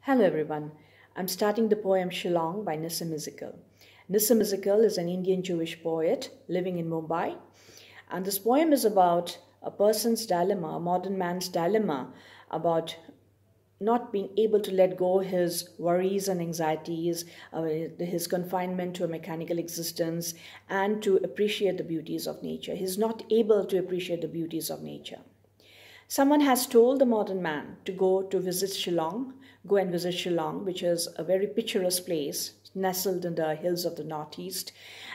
Hello everyone. I'm starting the poem Shillong by Nissim Ezekiel. Nissim Ezekiel is an Indian Jewish poet living in Mumbai. And this poem is about a person's dilemma, a modern man's dilemma about not being able to let go his worries and anxieties, his confinement to a mechanical existence, and to appreciate the beauties of nature. He's not able to appreciate the beauties of nature. Someone has told the modern man to go and visit Shillong, which is a very picturesque place nestled in the hills of the northeast.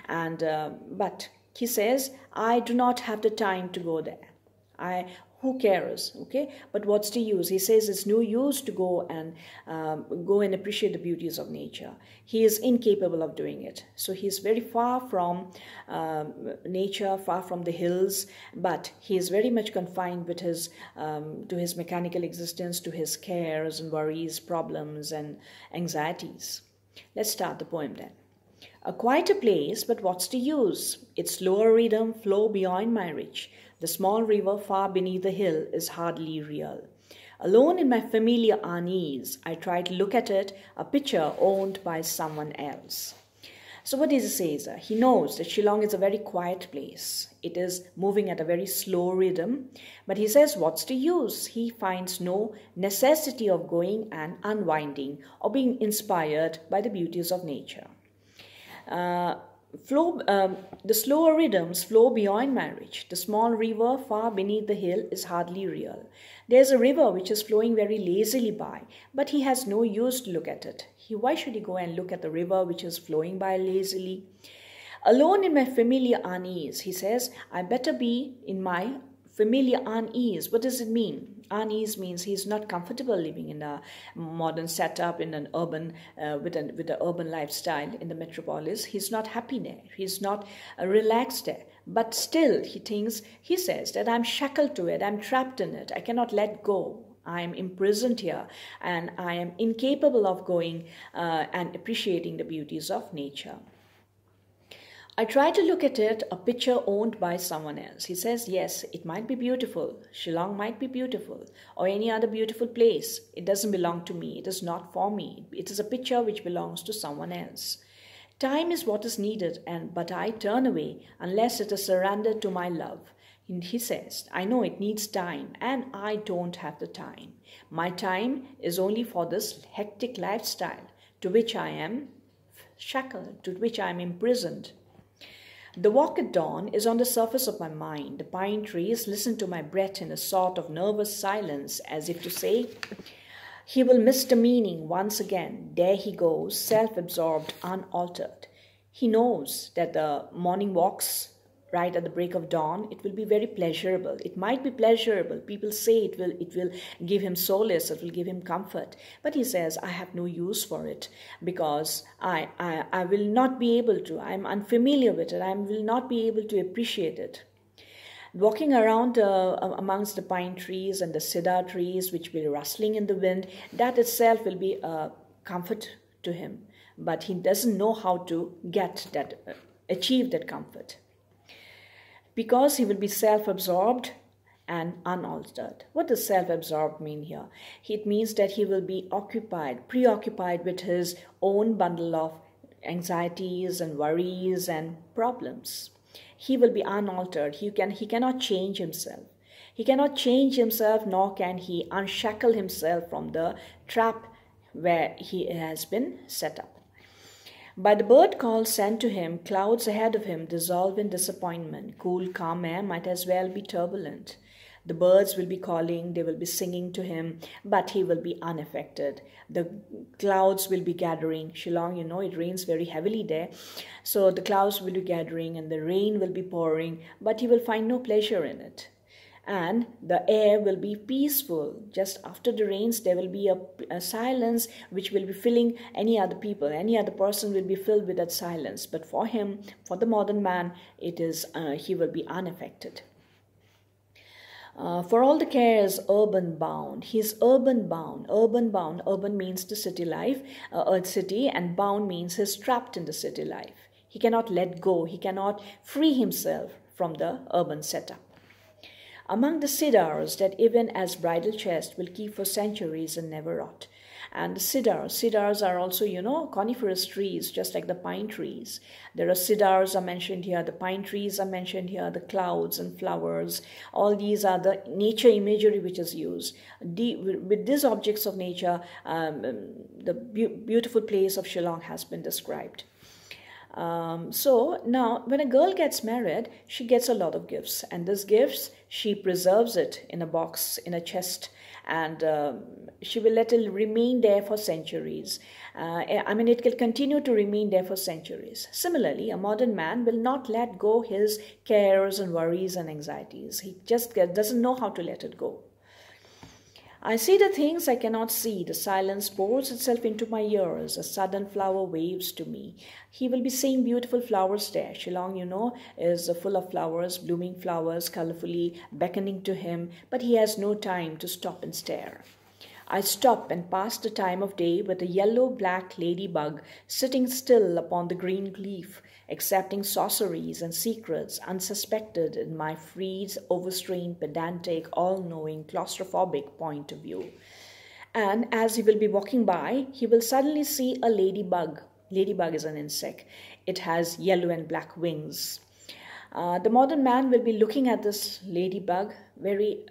But he says, I do not have the time to go there. Who cares? Okay, but what's the use? He says it's no use to go and appreciate the beauties of nature. He is incapable of doing it. So he's very far from nature, far from the hills, but he is very much confined with to his mechanical existence, to his cares and worries, problems and anxieties. Let's start the poem then. A quieter place, but what's the use? Its slower rhythm flow beyond my reach. The small river far beneath the hill is hardly real. Alone in my familiar unease, I try to look at it, a picture owned by someone else. So what does he say? He knows that Shillong is a very quiet place. It is moving at a very slow rhythm. But he says, what's the use? He finds no necessity of going and unwinding or being inspired by the beauties of nature. The slower rhythms flow beyond my reach. The small river far beneath the hill is hardly real. There's a river which is flowing very lazily by, but he has no use to look at it. Why should he go and look at the river which is flowing by lazily? Alone in my familiar unease, he says, I better be in my familiar unease. What does it mean? Unease means he's not comfortable living in a modern setup in an urban with an urban lifestyle in the metropolis. He's not happy there. He's not relaxed there. But still, he says that I'm shackled to it. I'm trapped in it. I cannot let go. I am imprisoned here, and I am incapable of going and appreciating the beauties of nature. I try to look at it, a picture owned by someone else. He says, yes, it might be beautiful. Shillong might be beautiful, or any other beautiful place. It doesn't belong to me. It is not for me. It is a picture which belongs to someone else. Time is what is needed, but I turn away unless it is surrendered to my love. And he says, I know it needs time, and I don't have the time. My time is only for this hectic lifestyle to which I am shackled, to which I am imprisoned. The walk at dawn is on the surface of my mind. The pine trees listen to my breath in a sort of nervous silence, as if to say, he will miss the meaning once again. There he goes, self-absorbed, unaltered. He knows that the morning walks right at the break of dawn, it will be very pleasurable. It might be pleasurable. People say it will give him solace, it will give him comfort. But he says, I have no use for it because I will not be able to. I'm unfamiliar with it. I will not be able to appreciate it. Walking around amongst the pine trees and the cedar trees, which will be rustling in the wind, that itself will be a comfort to him. But he doesn't know how to achieve that comfort, because he will be self-absorbed and unaltered. What does self-absorbed mean here? It means that he will be preoccupied with his own bundle of anxieties and worries and problems. He will be unaltered. He cannot change himself. He cannot change himself, nor can he unshackle himself from the trap where he has been set up. By the bird call sent to him, clouds ahead of him dissolve in disappointment. Cool, calm air might as well be turbulent. The birds will be calling, they will be singing to him, but he will be unaffected. The clouds will be gathering. Shillong, it rains very heavily there. So the clouds will be gathering and the rain will be pouring, but he will find no pleasure in it. And the air will be peaceful. Just after the rains, there will be a silence which will be filling any other person will be filled with that silence. But for him, for the modern man, he will be unaffected. For all the cares urban bound, he's urban bound. Urban means the city life, city, and bound means he's trapped in the city life. He cannot let go. He cannot free himself from the urban setup. among the cedars that even as bridal chest will keep for centuries and never rot. And the cedars are also, coniferous trees, just like the pine trees. There are cedars are mentioned here, the pine trees are mentioned here, the clouds and flowers. All these are the nature imagery which is used. With these objects of nature, the beautiful place of Shillong has been described. So now when a girl gets married, she gets a lot of gifts, and these gifts, she preserves it in a box, in a chest, and she will let it remain there for centuries. It can continue to remain there for centuries. Similarly, a modern man will not let go his cares and worries and anxieties. He just doesn't know how to let it go. I see the things I cannot see. The silence pours itself into my ears. A sudden flower waves to me. He will be seeing beautiful flowers there. Shillong, is full of flowers, blooming flowers, colorfully beckoning to him, but he has no time to stop and stare. I stop and pass the time of day with a yellow-black ladybug sitting still upon the green leaf, accepting sorceries and secrets unsuspected in my freed, overstrained, pedantic, all-knowing, claustrophobic point of view. And as he will be walking by, he will suddenly see a ladybug. Ladybug is an insect. It has yellow and black wings. The modern man will be looking at this ladybug very,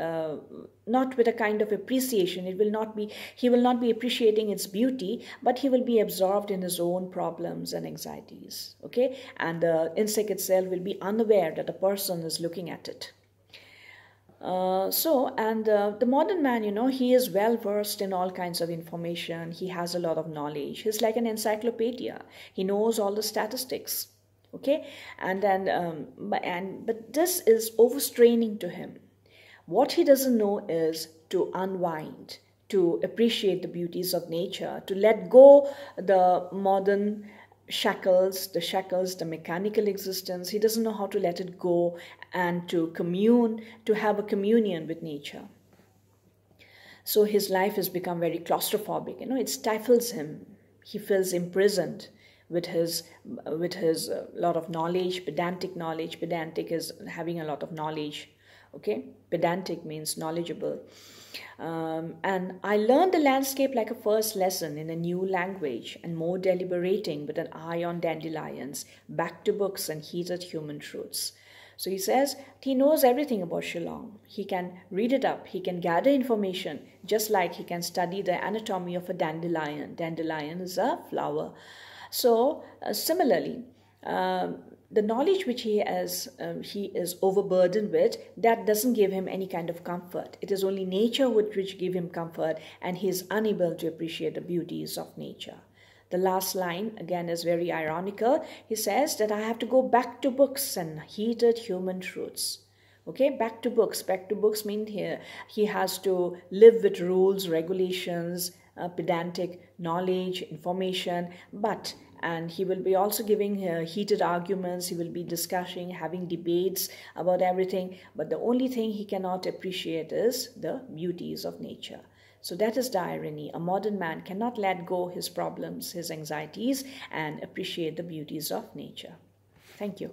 not with a kind of appreciation. He will not be appreciating its beauty, but he will be absorbed in his own problems and anxieties. Okay, and the insect itself will be unaware that a person is looking at it. The modern man, he is well versed in all kinds of information. He has a lot of knowledge. He's like an encyclopedia. He knows all the statistics. Okay, but this is overstraining to him. What he doesn't know is to unwind, to appreciate the beauties of nature, to let go the modern shackles, the mechanical existence. He doesn't know how to let it go and to commune, to have a communion with nature. So his life has become very claustrophobic. It stifles him. He feels imprisoned with his lot of knowledge, pedantic knowledge. Pedantic is having a lot of knowledge. Okay, pedantic means knowledgeable. And I learned the landscape like a first lesson in a new language, and more deliberating with an eye on dandelions, back to books and heated human truths. So he says he knows everything about Shillong. He can read it up. He can gather information, just like he can study the anatomy of a dandelion. Dandelion is a flower. So similarly, the knowledge which he is overburdened with, that doesn't give him any kind of comfort. It is only nature which give him comfort, and he is unable to appreciate the beauties of nature. The last line again is very ironical. He says that I have to go back to books and heated human truths. Okay, back to books. Back to books mean here he has to live with rules, regulations, pedantic knowledge, information, and he will be also giving heated arguments. He will be discussing, having debates about everything, but the only thing he cannot appreciate is the beauties of nature. So that is the irony. A modern man cannot let go his problems, his anxieties, and appreciate the beauties of nature. Thank you.